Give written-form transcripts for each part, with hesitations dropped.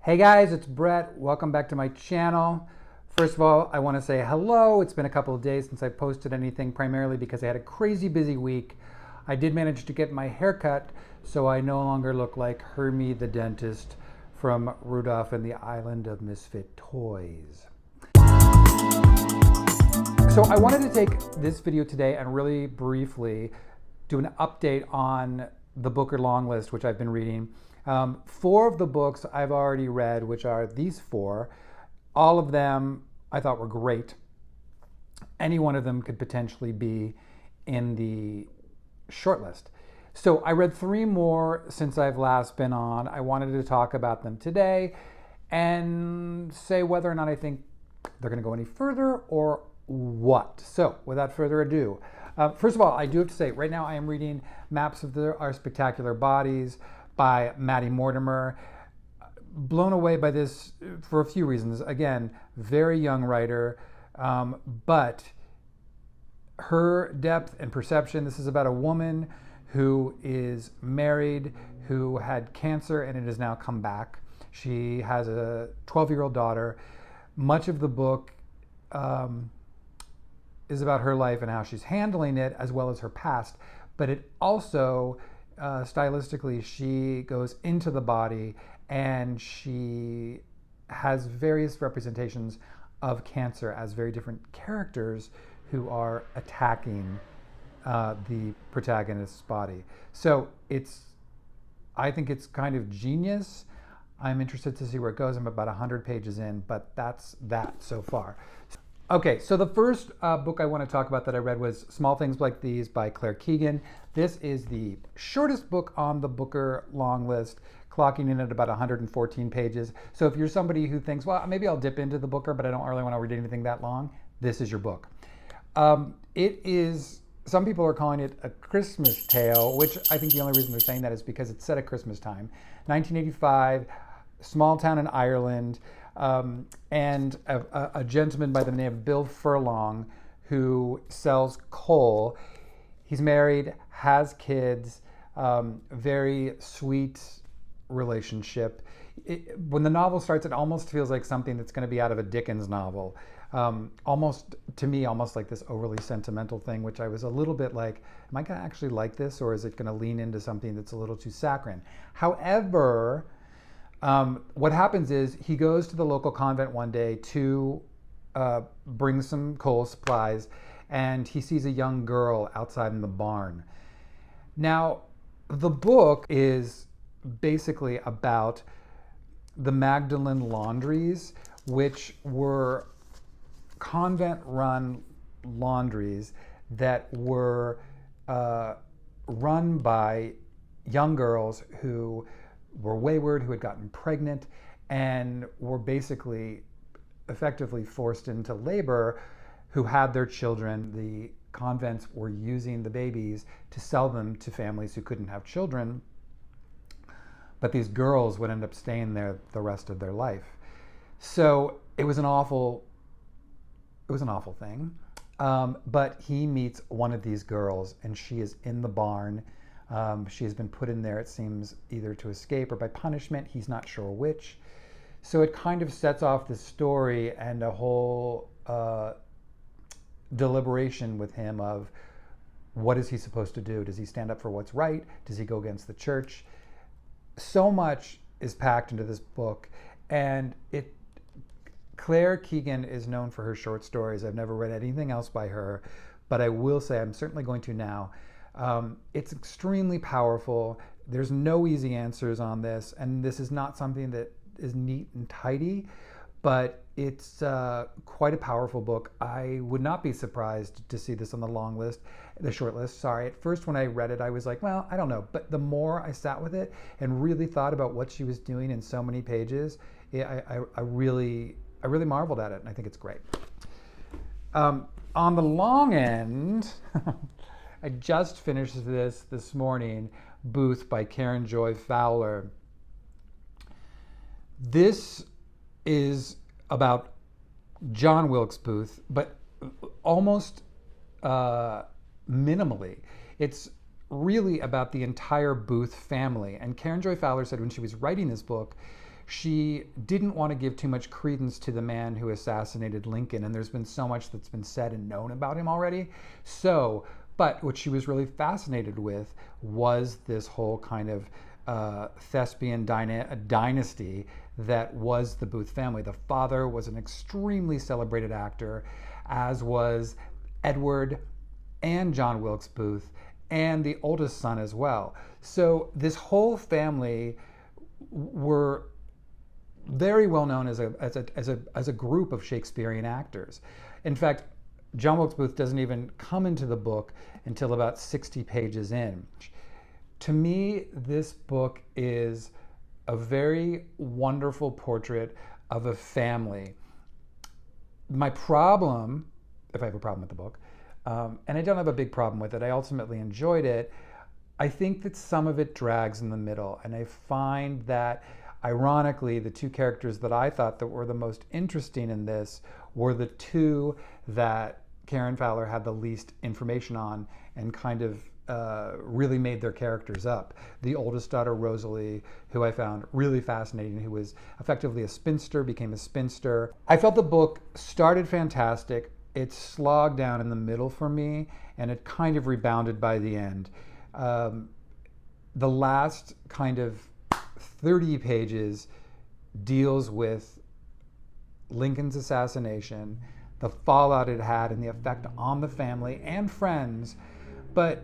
Hey guys, it's Brett. Welcome back to my channel. First of all, I want to say hello. It's been a couple of days since I posted anything, primarily because I had a crazy busy week. I did manage to get my hair cut, so I no longer look like Hermie the dentist from Rudolph and the Island of Misfit Toys. So I wanted to take this video today and really briefly do an update on the Booker Longlist, which I've been reading. 4 of the books I've already read, which are these 4. All of them I thought were great. Any one of them could potentially be in the shortlist. So I read 3 more since I've last been on. I wanted to talk about them today and say whether or not I think they're going to go any further or what. So without further ado, first of all, I do have to say, right now I am reading Maps of Our Spectacular Bodies by Maddie Mortimer. Blown away by this for a few reasons. Again, very young writer, but her depth and perception. This is about a woman who is married, who had cancer, and it has now come back. She has a 12-year-old daughter. Much of the book is about her life and how she's handling it, as well as her past. But it also, stylistically, she goes into the body and she has various representations of cancer as very different characters who are attacking the protagonist's body. So I think it's kind of genius. I'm interested to see where it goes. I'm about 100 pages in, but that's that so far. Okay, so the first book I want to talk about that I read was Small Things Like These by Claire Keegan. This is the shortest book on the Booker Longlist, clocking in at about 114 pages. So if you're somebody who thinks, well, maybe I'll dip into the Booker, but I don't really want to read anything that long, this is your book. It is, some people are calling it a Christmas tale, which I think the only reason they're saying that is because it's set at Christmas time. 1985, small town in Ireland. And a gentleman by the name of Bill Furlong who sells coal. He's married, has kids, very sweet relationship. When the novel starts, it almost feels like something that's going to be out of a Dickens novel. Almost, to me, almost like this overly sentimental thing, which I was a little bit like, am I going to actually like this, or is it going to lean into something that's a little too saccharine? However, what happens is he goes to the local convent one day to bring some coal supplies, and he sees a young girl outside in the barn. Now, the book is basically about the Magdalen laundries, which were convent-run laundries that were run by young girls who were wayward, who had gotten pregnant, and were basically effectively forced into labor, who had their children. The convents were using the babies to sell them to families who couldn't have children, but these girls would end up staying there the rest of their life. So it was an awful thing. But he meets one of these girls, and she is in the barn. She has been put in there, it seems, either to escape or by punishment. He's not sure which. So it kind of sets off the story and a whole deliberation with him of what is he supposed to do? Does he stand up for what's right? Does he go against the church? So much is packed into this book, and Claire Keegan is known for her short stories. I've never read anything else by her, but I will say I'm certainly going to now. It's extremely powerful. There's no easy answers on this, and this is not something that is neat and tidy, but it's quite a powerful book. I would not be surprised to see this on the short list. Sorry. At first, when I read it, I was like, well, I don't know. But the more I sat with it and really thought about what she was doing in so many pages, I really marveled at it, and I think it's great. On the long end, I just finished this morning, Booth by Karen Joy Fowler. This is about John Wilkes Booth, but almost minimally. It's really about the entire Booth family. And Karen Joy Fowler said when she was writing this book, she didn't want to give too much credence to the man who assassinated Lincoln, and there's been so much that's been said and known about him already. So, but what she was really fascinated with was this whole kind of thespian dynasty that was the Booth family. The father was an extremely celebrated actor, as was Edward and John Wilkes Booth, and the oldest son as well. So this whole family were very well known as a group of Shakespearean actors. In fact, John Wilkes Booth doesn't even come into the book until about 60 pages in. To me, this book is a very wonderful portrait of a family. My problem, if I have a problem with the book, and I don't have a big problem with it, I ultimately enjoyed it, I think that some of it drags in the middle, and I find that ironically the two characters that I thought that were the most interesting in this were the two that Karen Fowler had the least information on and kind of really made their characters up. The oldest daughter, Rosalie, who I found really fascinating, who was effectively a spinster, became a spinster. I felt the book started fantastic. It slogged down in the middle for me, and it kind of rebounded by the end. The last kind of 30 pages deals with Lincoln's assassination, the fallout it had, and the effect on the family and friends. But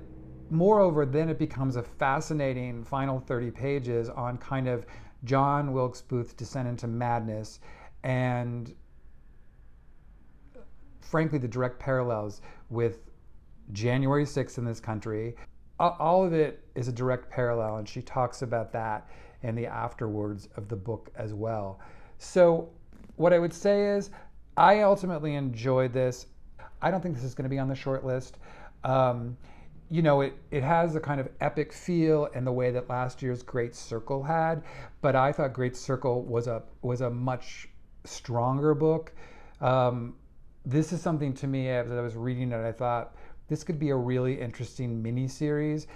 moreover, then it becomes a fascinating final 30 pages on kind of John Wilkes Booth's descent into madness and, frankly, the direct parallels with January 6th in this country. All of it is a direct parallel, and she talks about that in the afterwords of the book as well. So what I would say is I ultimately enjoyed this. I don't think this is going to be on the short list. You know, it has a kind of epic feel in the way that last year's Great Circle had, but I thought Great Circle was a much stronger book. This is something to me, as I was reading it, I thought this could be a really interesting mini-series,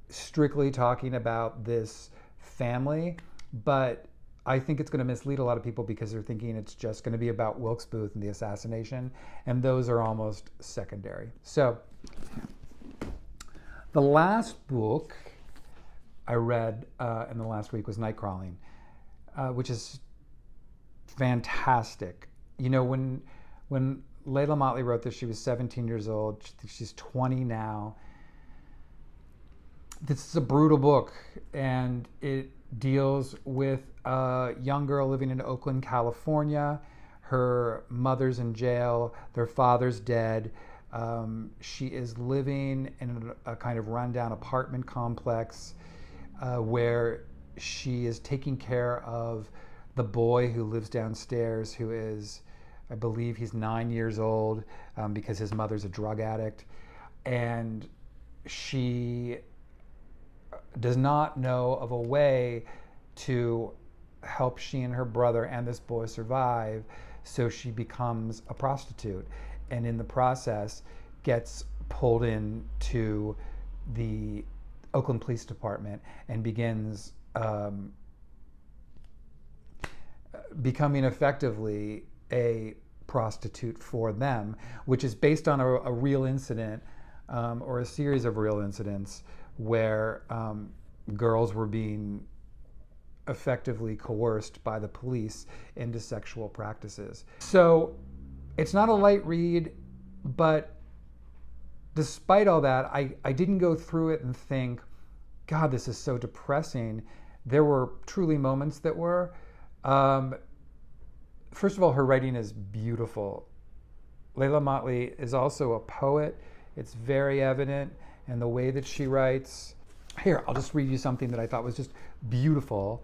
strictly talking about this family, but I think it's going to mislead a lot of people because they're thinking it's just going to be about Wilkes Booth and the assassination, and those are almost secondary. So the last book I read in the last week was Nightcrawling, which is fantastic. You know, when Layla Motley wrote this, she was 17 years old. She's 20 now. This is a brutal book, and it deals with a young girl living in Oakland, California. Her mother's in jail. Their father's dead. She is living in a kind of rundown apartment complex where she is taking care of the boy who lives downstairs, who is, I believe he's 9 years old, because his mother's a drug addict. And she does not know of a way to help she and her brother and this boy survive, so she becomes a prostitute, and in the process gets pulled into the Oakland Police Department and begins becoming effectively a prostitute for them, which is based on a real incident or a series of real incidents where girls were being effectively coerced by the police into sexual practices. So it's not a light read, but despite all that, I didn't go through it and think, God, this is so depressing. There were truly moments that were. First of all, her writing is beautiful. Layla Motley is also a poet. It's very evident in the way that she writes. Here, I'll just read you something that I thought was just beautiful.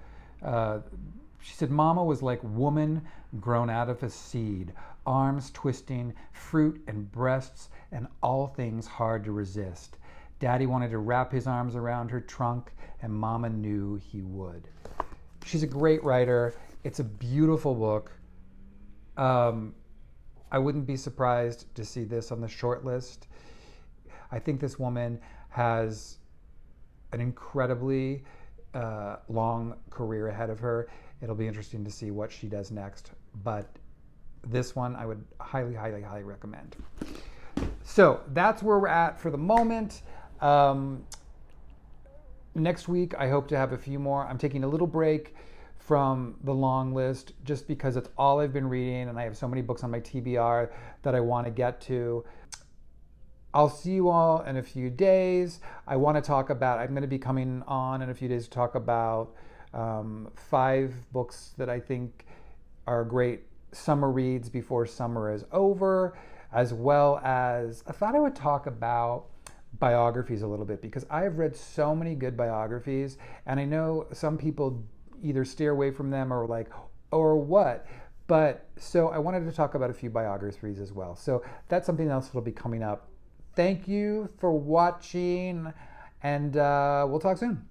She said, "Mama was like woman grown out of a seed, arms twisting, fruit and breasts, and all things hard to resist. Daddy wanted to wrap his arms around her trunk, and Mama knew he would." She's a great writer. It's a beautiful book. I wouldn't be surprised to see this on the short list. I think this woman has an incredibly long career ahead of her it'll be interesting to see what she does next. But this one I would highly, highly, highly recommend. So that's where we're at for the moment. Next week, I hope to have a few more. I'm taking a little break from the long list just because it's all I've been reading, and I have so many books on my TBR that I want to get to. I'll see you all in a few days. I'm going to be coming on in a few days to talk about 5 books that I think are great summer reads before summer is over, as well as I thought I would talk about biographies a little bit, because I've read so many good biographies, and I know some people either steer away from them or like, or what. But so I wanted to talk about a few biographies as well. So that's something else that'll be coming up. Thank you for watching, and we'll talk soon.